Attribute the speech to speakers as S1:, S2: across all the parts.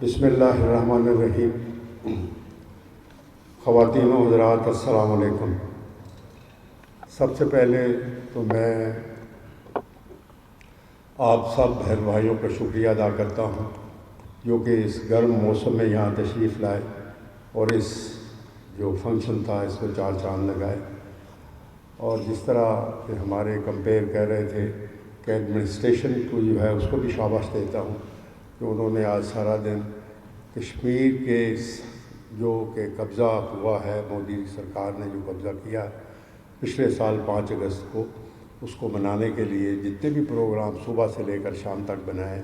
S1: بسم اللہ الرحمن الرحیم۔ خواتین و حضرات، السلام علیکم۔ سب سے پہلے تو میں آپ سب بہن بھائیوں کا شکریہ ادا کرتا ہوں جو کہ اس گرم موسم میں یہاں تشریف لائے اور اس جو فنکشن تھا اس کو چار چاند لگائے۔ اور جس طرح کہ ہمارے کمپیئر کہہ رہے تھے کہ ایڈمنسٹریشن کو جو ہے اس کو بھی شاباش دیتا ہوں کہ انہوں نے آج سارا دن کشمیر کے جو کہ قبضہ ہوا ہے، مودی سرکار نے جو قبضہ کیا پچھلے سال 5 اگست کو، اس کو منانے کے لیے جتنے بھی پروگرام صبح سے لے کر شام تک بنائے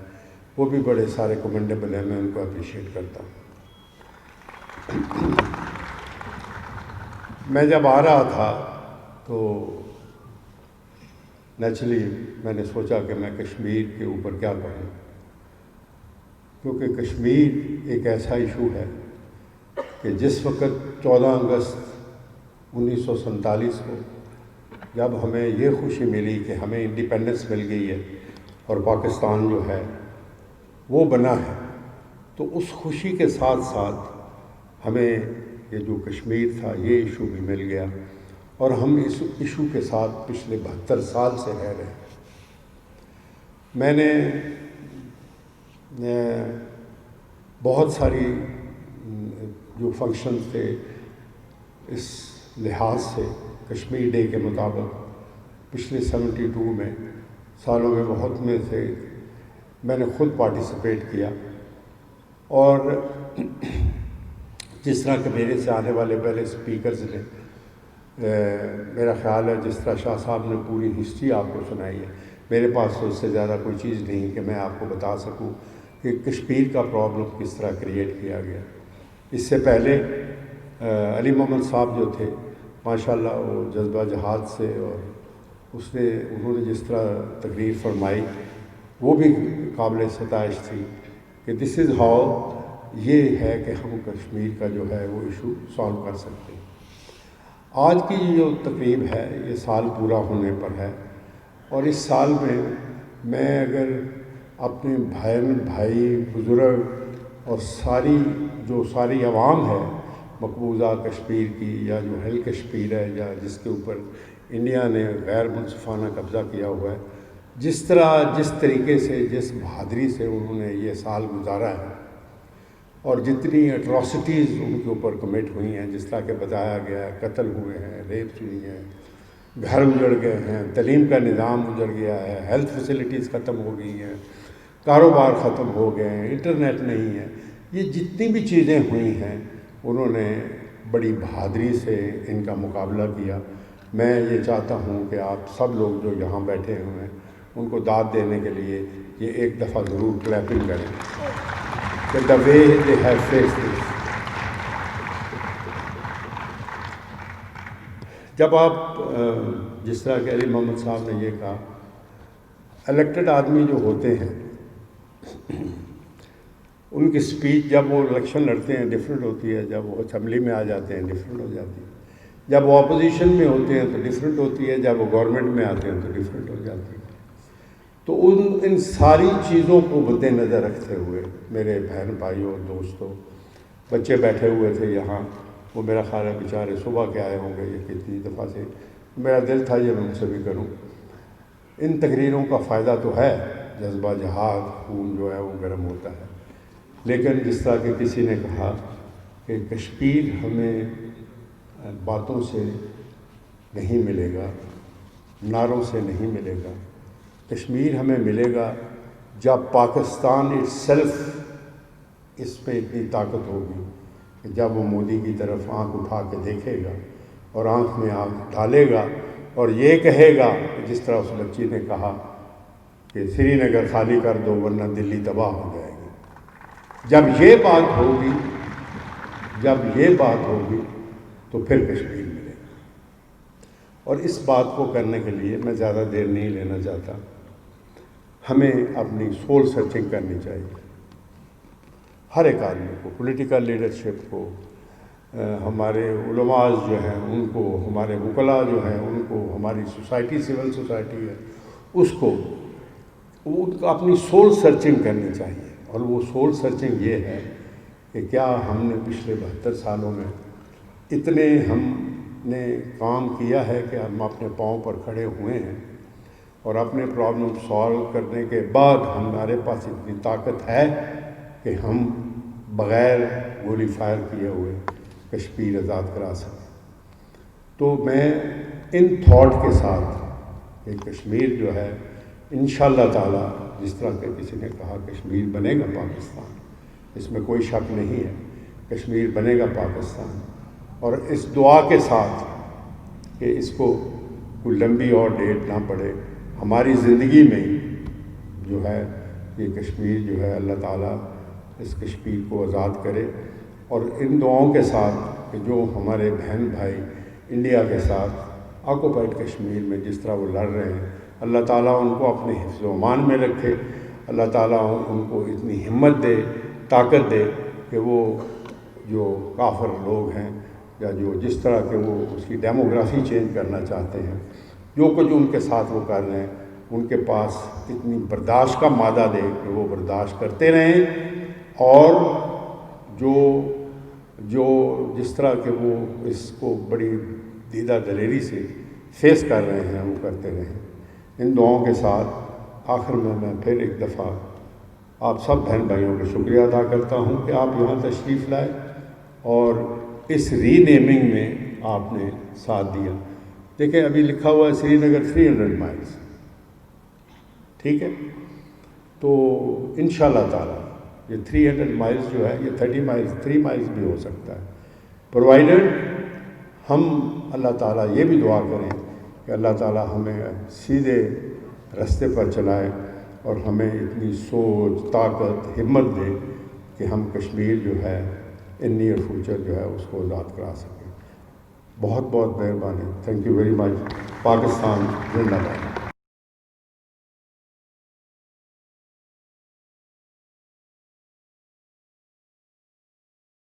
S1: وہ بھی بڑے سارے کمنڈیبل ہیں، میں ان کو اپریشیٹ کرتا ہوں۔ میں جب آ رہا تھا تو نیچرلی میں نے سوچا کہ میں کشمیر کے اوپر کیا کہوں، کیونکہ کشمیر ایک ایسا ایشو ہے کہ جس وقت 14 اگست 1947 کو جب ہمیں یہ خوشی ملی کہ ہمیں انڈیپینڈنس مل گئی ہے اور پاکستان جو ہے وہ بنا ہے، تو اس خوشی کے ساتھ ساتھ ہمیں یہ جو کشمیر تھا یہ ایشو بھی مل گیا اور ہم اس ایشو کے ساتھ پچھلے 72 سال سے رہ رہے ہیں۔ میں نے بہت ساری جو فنکشنز تھے اس لحاظ سے کشمیر ڈے کے مطابق پچھلے 72 میں سالوں میں بہت میں سے میں نے خود پارٹیسپیٹ کیا، اور جس طرح کہ میرے سے آنے والے پہلے اسپیکرز نے میرا خیال ہے جس طرح شاہ صاحب نے پوری ہسٹری آپ کو سنائی ہے، میرے پاس تو اس سے زیادہ کوئی چیز نہیں کہ میں آپ کو بتا سکوں کہ کشمیر کا پرابلم کس طرح کریٹ کیا گیا۔ اس سے پہلے علی محمد صاحب جو تھے ماشاءاللہ وہ جذبہ جہاد سے، اور انہوں نے جس طرح تقریر فرمائی وہ بھی قابل ستائش تھی کہ دس از ہاؤ، یہ ہے کہ ہم کشمیر کا جو ہے وہ ایشو سالو کر سکتے ہیں۔ آج کی جو تقریب ہے یہ سال پورا ہونے پر ہے، اور اس سال میں اگر اپنے بھائی بزرگ اور ساری عوام ہے مقبوضہ کشمیر کی، یا جو ہل کشمیر ہے، یا جس کے اوپر انڈیا نے غیر منصفانہ قبضہ کیا ہوا ہے، جس طریقے سے جس بہادری سے انہوں نے یہ سال گزارا ہے اور جتنی اٹراسٹیز ان کے اوپر کمٹ ہوئی ہیں، جس طرح کہ بتایا گیا ہے، قتل ہوئے ہیں، ریپس ہوئی ہیں، گھر اجڑ گئے ہیں، تعلیم کا نظام اجڑ گیا ہے، ہیلتھ فیسلٹیز ختم ہو گئی ہیں، کاروبار ختم ہو گئے ہیں، انٹرنیٹ نہیں ہے، یہ جتنی بھی چیزیں ہوئی ہیں انہوں نے بڑی بہادری سے ان کا مقابلہ کیا۔ میں یہ چاہتا ہوں کہ آپ سب لوگ جو یہاں بیٹھے ہوئے ہیں ان کو داد دینے کے لیے یہ ایک دفعہ ضرور کلیپنگ کریں کہ the way they have faced this۔ جب آپ جس طرح کہ علی محمد صاحب نے یہ کہا، الیکٹڈ آدمی جو ہوتے ہیں ان کی سپیچ جب وہ الیکشن لڑتے ہیں ڈیفرنٹ ہوتی ہے، جب وہ اسمبلی میں آ جاتے ہیں ڈیفرنٹ ہو جاتی ہے، جب وہ اپوزیشن میں ہوتے ہیں تو ڈیفرنٹ ہوتی ہے، جب وہ گورنمنٹ میں آتے ہیں تو ڈیفرنٹ ہو جاتی ہے۔ تو ان ساری چیزوں کو مد نظر رکھتے ہوئے میرے بہن بھائیوں اور دوستوں، بچے بیٹھے ہوئے تھے یہاں، وہ میرا خیال ہے بیچارے صبح کے آئے ہوں گے، یہ کتنی دفعہ سے میرا دل تھا یہ میں ان سے بھی کروں۔ ان تقریروں کا فائدہ تو ہے، جذبہ جہاد، خون جو ہے وہ گرم ہوتا ہے، لیکن جس طرح کہ کسی نے کہا کہ کشمیر ہمیں باتوں سے نہیں ملے گا، نعروں سے نہیں ملے گا، کشمیر ہمیں ملے گا جب پاکستان اٹ سیلف اس میں اتنی طاقت ہوگی کہ جب وہ مودی کی طرف آنکھ اٹھا کے دیکھے گا اور آنکھ میں آنکھ ڈالے گا اور یہ کہے گا جس طرح اس بچی نے کہا کہ سری نگر خالی کر دو ورنہ دلی تباہ ہو جائے گی۔ جب یہ بات ہوگی تو پھر کشمیر ملے گا۔ اور اس بات کو کرنے کے لیے میں زیادہ دیر نہیں لینا چاہتا، ہمیں اپنی سول سرچنگ کرنی چاہیے، ہر ایک آدمی کو، پولیٹیکل لیڈرشپ کو، ہمارے علماء جو ہیں ان کو، ہمارے وکلاء جو ہیں ان کو، ہماری سوسائٹی، سول سوسائٹی ہے اس کو اپنی سول سرچنگ کرنی چاہیے اور وہ سول سرچنگ یہ ہے کہ کیا ہم نے پچھلے 72 سالوں میں اتنے ہم نے کام کیا ہے کہ ہم اپنے پاؤں پر کھڑے ہوئے ہیں اور اپنے پرابلم سالو کرنے کے بعد ہمارے پاس اتنی طاقت ہے کہ ہم بغیر گولی فائر کیے ہوئے کشمیر آزاد کرا سکیں. تو میں ان تھاٹ کے ساتھ کہ کشمیر جو ہے انشاءاللہ تعالی جس طرح کہ کسی نے کہا کشمیر بنے گا پاکستان، اس میں کوئی شک نہیں ہے، کشمیر بنے گا پاکستان. اور اس دعا کے ساتھ کہ اس کو کوئی لمبی اور ڈیٹ نہ پڑے، ہماری زندگی میں جو ہے یہ کشمیر جو ہے اللہ تعالیٰ اس کشمیر کو آزاد کرے. اور ان دعاؤں کے ساتھ کہ جو ہمارے بہن بھائی انڈیا کے ساتھ آکوپائڈ کشمیر میں جس طرح وہ لڑ رہے ہیں، اللہ تعالیٰ ان کو اپنے حفظ و امان میں رکھے، اللہ تعالیٰ ان کو اتنی ہمت دے، طاقت دے کہ وہ جو کافر لوگ ہیں یا جو جس طرح کے وہ اس کی ڈیموگرافی چینج کرنا چاہتے ہیں، جو کچھ ان کے ساتھ وہ کر رہے ہیں، ان کے پاس اتنی برداشت کا مادہ دے کہ وہ برداشت کرتے رہیں، اور جو جس طرح کہ وہ اس کو بڑی دیدہ دلیری سے فیس کر رہے ہیں وہ کرتے رہیں. ان دعاؤں کے ساتھ آخر میں پھر ایک دفعہ آپ سب بہن بھائیوں کا شکریہ ادا کرتا ہوں کہ آپ یہاں تشریف لائے اور اس ری نیمنگ میں آپ نے ساتھ دیا. دیکھیں ابھی لکھا ہوا ہے سری نگر 300 مائلز، ٹھیک ہے، تو انشاءاللہ تعالیٰ یہ 300 مائلز جو ہے یہ 30 مائلز 3 مائلز بھی ہو سکتا ہے، پرووائڈڈ ہم اللہ تعالیٰ یہ بھی دعا کریں کہ اللہ تعالیٰ ہمیں سیدھے راستے پر چلائے اور ہمیں اتنی سوچ، طاقت، ہمت دے کہ ہم کشمیر جو ہے ان نیئر فیوچر جو ہے اس کو آزاد کرا سکیں. بہت بہت مہربانی. Thank you very much. Pakistan زندہ باد.